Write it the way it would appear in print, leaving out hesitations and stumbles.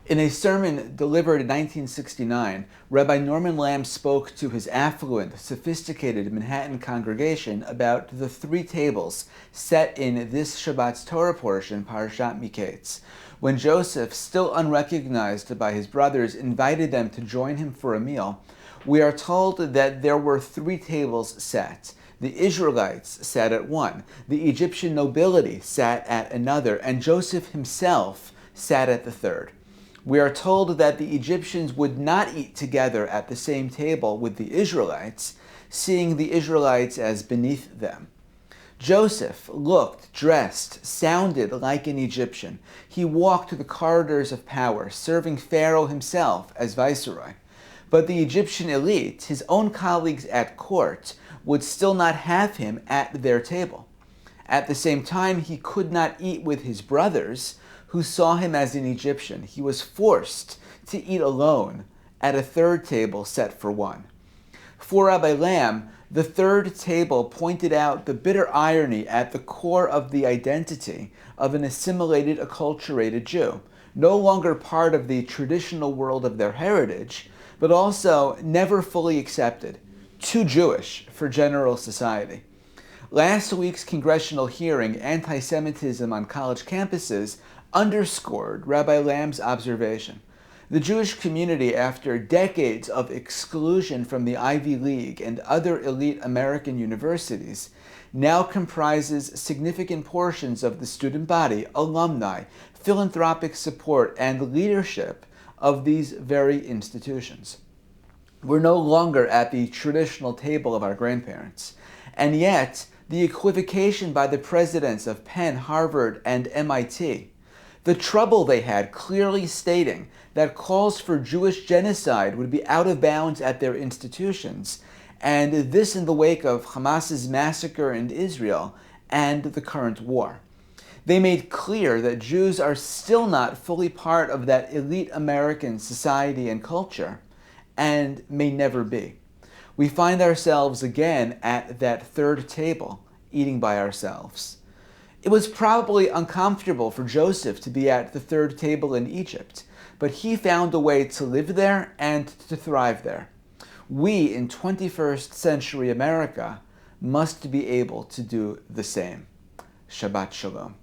In a sermon delivered in 1969, Rabbi Norman Lamb spoke to his affluent, sophisticated Manhattan congregation about the three tables set in this Shabbat's Torah portion, Parashat Miketz. When Joseph, still unrecognized by his brothers, invited them to join him for a meal, we are told that there were three tables set. The Israelites sat at one, the Egyptian nobility sat at another, and Joseph himself sat at the third. We are told that the Egyptians would not eat together at the same table with the Israelites, seeing the Israelites as beneath them. Joseph looked, dressed, sounded like an Egyptian. He walked the corridors of power, serving Pharaoh himself as viceroy. But the Egyptian elite, his own colleagues at court, would still not have him at their table. At the same time, he could not eat with his brothers, who saw him as an Egyptian. He was forced to eat alone at a third table set for one. For Rabbi Lamb, the third table pointed out the bitter irony at the core of the identity of an assimilated, acculturated Jew, no longer part of the traditional world of their heritage, but also never fully accepted, too Jewish for general society. Last week's congressional hearing, Anti-Semitism on College Campuses, underscored Rabbi Lamb's observation. The Jewish community, after decades of exclusion from the Ivy League and other elite American universities, now comprises significant portions of the student body, alumni, philanthropic support, and leadership of these very institutions. We're no longer at the traditional table of our grandparents, and yet the equivocation by the presidents of Penn, Harvard, and MIT, the trouble they had clearly stating that calls for Jewish genocide would be out of bounds at their institutions, and this in the wake of Hamas's massacre in Israel and the current war. They made clear that Jews are still not fully part of that elite American society and culture, and may never be. We find ourselves again at that third table, eating by ourselves. It was probably uncomfortable for Joseph to be at the third table in Egypt, but he found a way to live there and to thrive there. We in 21st century America must be able to do the same. Shabbat Shalom.